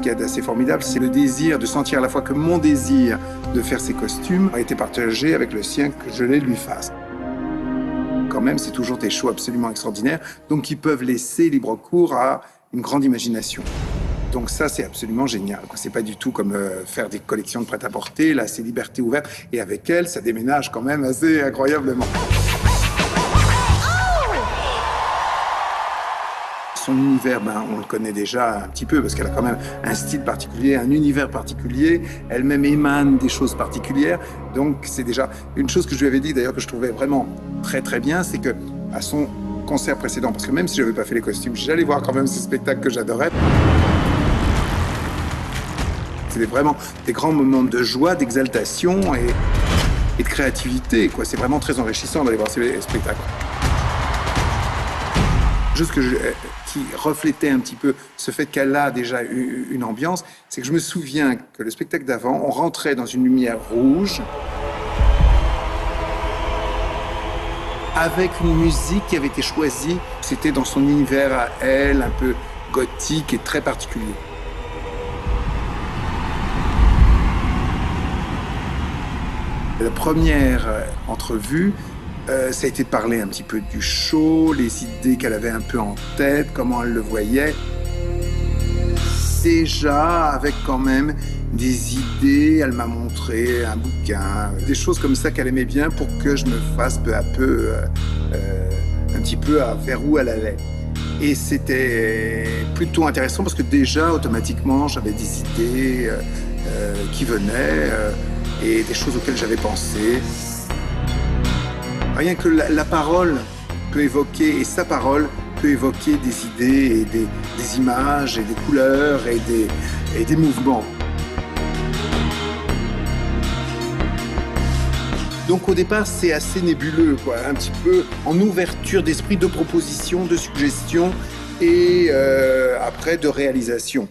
qu'il y a d'assez formidable, c'est le désir de sentir à la fois que mon désir de faire ces costumes a été partagé avec le sien, que je les lui fasse. Quand même, c'est toujours des shows absolument extraordinaires, donc qui peuvent laisser libre cours à une grande imagination. Donc ça, c'est absolument génial. C'est pas du tout comme faire des collections de prêt-à-porter. Là, c'est liberté ouverte. Et avec elle, ça déménage quand même assez incroyablement. Son univers, on le connaît déjà un petit peu parce qu'elle a quand même un style particulier, un univers particulier. Elle-même émane des choses particulières. Donc c'est déjà une chose que je lui avais dit d'ailleurs que je trouvais vraiment très très bien, c'est que à son concert précédent, parce que même si je n'avais pas fait les costumes, j'allais voir quand même ce spectacle que j'adorais. C'était vraiment des grands moments de joie, d'exaltation et de créativité, quoi. C'est vraiment très enrichissant d'aller voir ces spectacles. Juste qui reflétait un petit peu ce fait qu'elle a déjà eu une ambiance, c'est que je me souviens que le spectacle d'avant, on rentrait dans une lumière rouge avec une musique qui avait été choisie. C'était dans son univers à elle, un peu gothique et très particulier. La première entrevue, ça a été de parler un petit peu du show, les idées qu'elle avait un peu en tête, comment elle le voyait. Déjà, avec quand même des idées, elle m'a montré un bouquin, des choses comme ça qu'elle aimait bien pour que je me fasse peu à peu un petit peu vers où elle allait. Et c'était plutôt intéressant parce que déjà, automatiquement, j'avais des idées qui venaient et des choses auxquelles j'avais pensé. Rien que la parole peut évoquer, et sa parole peut évoquer des idées et des images et des couleurs et des mouvements. Donc au départ, c'est assez nébuleux, quoi, un petit peu en ouverture d'esprit, de propositions, de suggestions et après de réalisation.